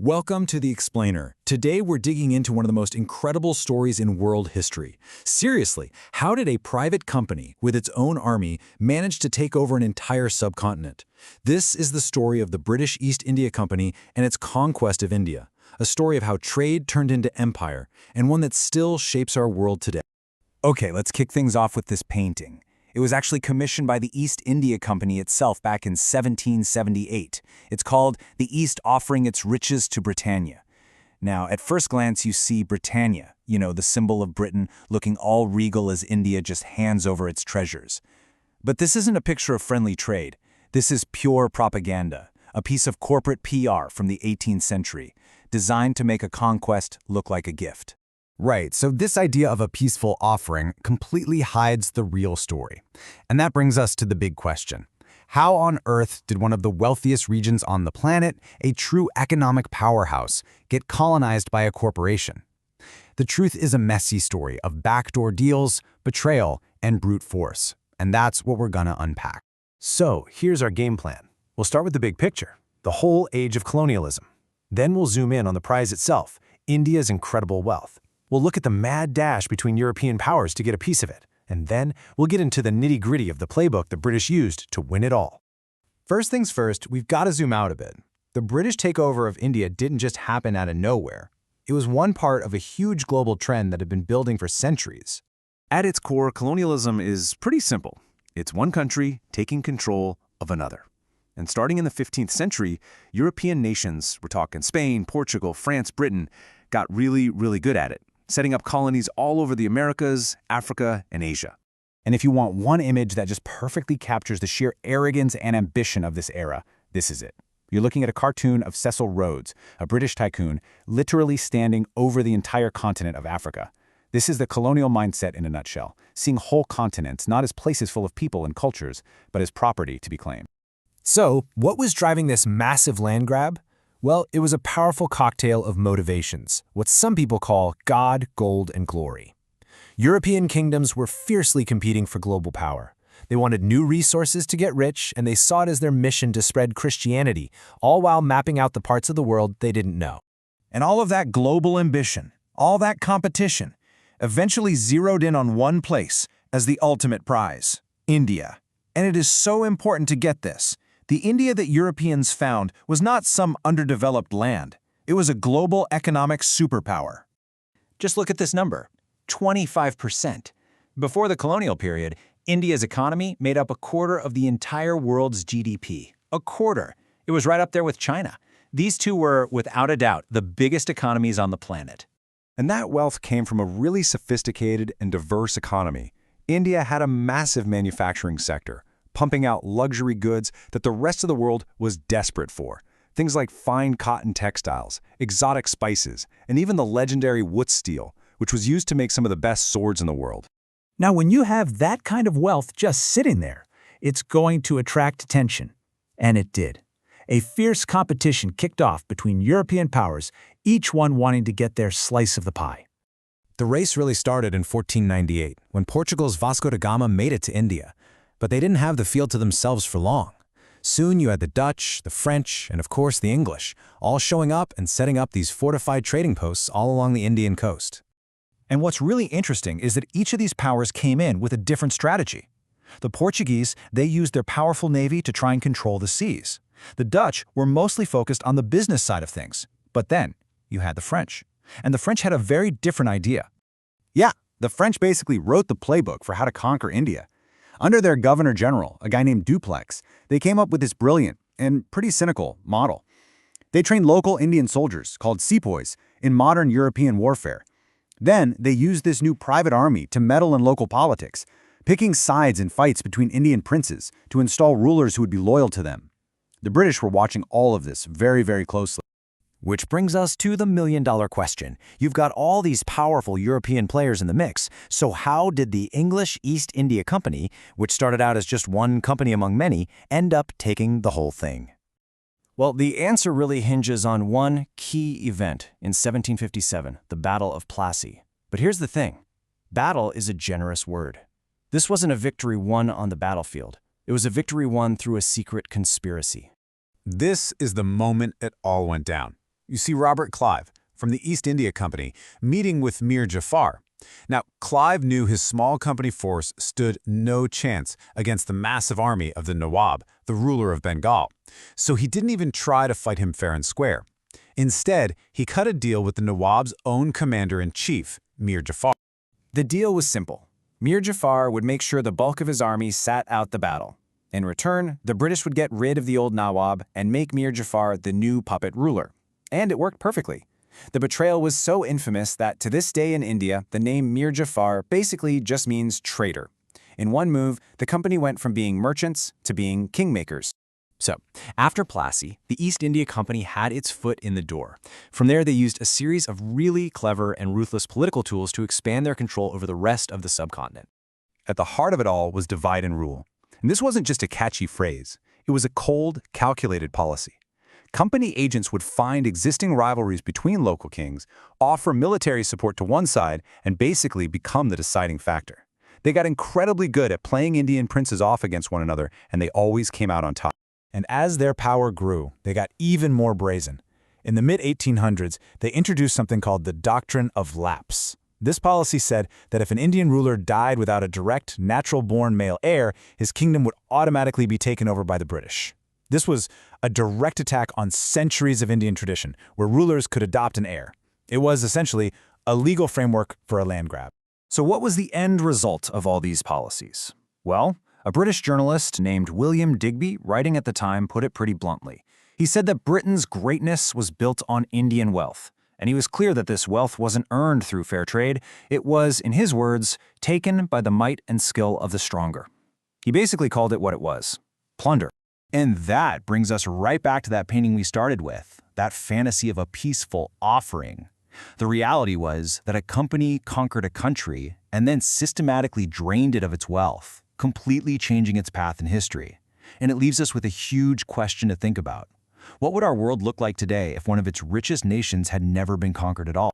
Welcome to The Explainer. Today we're digging into one of the most incredible stories in world history. Seriously, how did a private company with its own army manage to take over an entire subcontinent? This is the story of the British East India Company and its conquest of India, a story of how trade turned into empire, and one that still shapes our world today. Okay, let's kick things off with this painting. It was actually commissioned by the East India Company itself back in 1778. It's called The East Offering Its Riches to Britannia. Now, at first glance, you see Britannia, the symbol of Britain, looking all regal as India just hands over its treasures. But this isn't a picture of friendly trade. This is pure propaganda, a piece of corporate PR from the 18th century, designed to make a conquest look like a gift. Right, so this idea of a peaceful offering completely hides the real story. And that brings us to the big question. How on earth did one of the wealthiest regions on the planet, a true economic powerhouse, get colonized by a corporation? The truth is a messy story of backdoor deals, betrayal, and brute force. And that's what we're gonna unpack. So, here's our game plan. We'll start with the big picture, the whole age of colonialism. Then we'll zoom in on the prize itself, India's incredible wealth. We'll look at the mad dash between European powers to get a piece of it, and then we'll get into the nitty-gritty of the playbook the British used to win it all. First things first, we've got to zoom out a bit. The British takeover of India didn't just happen out of nowhere. It was one part of a huge global trend that had been building for centuries. At its core, colonialism is pretty simple. It's one country taking control of another. And starting in the 15th century, European nations, we're talking Spain, Portugal, France, Britain, got really good at it, setting up colonies all over the Americas, Africa, and Asia. And if you want one image that just perfectly captures the sheer arrogance and ambition of this era, this is it. You're looking at a cartoon of Cecil Rhodes, a British tycoon, literally standing over the entire continent of Africa. This is the colonial mindset in a nutshell, seeing whole continents not as places full of people and cultures, but as property to be claimed. So, what was driving this massive land grab? Well, it was a powerful cocktail of motivations, what some people call God, gold, and glory. European kingdoms were fiercely competing for global power. They wanted new resources to get rich, and they saw it as their mission to spread Christianity, all while mapping out the parts of the world they didn't know. And all of that global ambition, all that competition, eventually zeroed in on one place as the ultimate prize, India. And it is so important to get this. The India that Europeans found was not some underdeveloped land. It was a global economic superpower. Just look at this number, 25%. Before the colonial period, India's economy made up a quarter of the entire world's GDP. A quarter. It was right up there with China. These two were, without a doubt, the biggest economies on the planet. And that wealth came from a really sophisticated and diverse economy. India had a massive manufacturing sector, pumping out luxury goods that the rest of the world was desperate for. Things like fine cotton textiles, exotic spices, and even the legendary wood steel, which was used to make some of the best swords in the world. Now, when you have that kind of wealth just sitting there, it's going to attract attention. And it did. A fierce competition kicked off between European powers, each one wanting to get their slice of the pie. The race really started in 1498, when Portugal's Vasco da Gama made it to India. But they didn't have the field to themselves for long. Soon you had the Dutch, the French, and of course the English, all showing up and setting up these fortified trading posts all along the Indian coast. And what's really interesting is that each of these powers came in with a different strategy. The Portuguese, they used their powerful navy to try and control the seas. The Dutch were mostly focused on the business side of things. But then you had the French. And the French had a very different idea. Yeah, the French basically wrote the playbook for how to conquer India. Under their governor-general, a guy named Dupleix, they came up with this brilliant and pretty cynical model. They trained local Indian soldiers, called sepoys, in modern European warfare. Then they used this new private army to meddle in local politics, picking sides in fights between Indian princes to install rulers who would be loyal to them. The British were watching all of this very closely. Which brings us to the million-dollar question. You've got all these powerful European players in the mix, so how did the English East India Company, which started out as just one company among many, end up taking the whole thing? Well, the answer really hinges on one key event in 1757, the Battle of Plassey. But here's the thing. Battle is a generous word. This wasn't a victory won on the battlefield. It was a victory won through a secret conspiracy. This is the moment it all went down. You see Robert Clive, from the East India Company, meeting with Mir Jafar. Now, Clive knew his small company force stood no chance against the massive army of the Nawab, the ruler of Bengal. So he didn't even try to fight him fair and square. Instead, he cut a deal with the Nawab's own commander-in-chief, Mir Jafar. The deal was simple. Mir Jafar would make sure the bulk of his army sat out the battle. In return, the British would get rid of the old Nawab and make Mir Jafar the new puppet ruler. And it worked perfectly. The betrayal was so infamous that to this day in India, the name Mir Jafar basically just means traitor. In one move, the company went from being merchants to being kingmakers. So, after Plassey, the East India Company had its foot in the door. From there, they used a series of really clever and ruthless political tools to expand their control over the rest of the subcontinent. At the heart of it all was divide and rule. And this wasn't just a catchy phrase. It was a cold, calculated policy. Company agents would find existing rivalries between local kings, offer military support to one side, and basically become the deciding factor. They got incredibly good at playing Indian princes off against one another, and they always came out on top. And as their power grew, they got even more brazen. In the mid-1800s, they introduced something called the Doctrine of Lapse. This policy said that if an Indian ruler died without a direct, natural-born male heir, his kingdom would automatically be taken over by the British. This was a direct attack on centuries of Indian tradition, where rulers could adopt an heir. It was essentially a legal framework for a land grab. So what was the end result of all these policies? Well, a British journalist named William Digby, writing at the time, put it pretty bluntly. He said that Britain's greatness was built on Indian wealth, and he was clear that this wealth wasn't earned through fair trade. It was, in his words, taken by the might and skill of the stronger. He basically called it what it was: plunder. And that brings us right back to that painting we started with, that fantasy of a peaceful offering. The reality was that a company conquered a country and then systematically drained it of its wealth, completely changing its path in history. And it leaves us with a huge question to think about. What would our world look like today if one of its richest nations had never been conquered at all?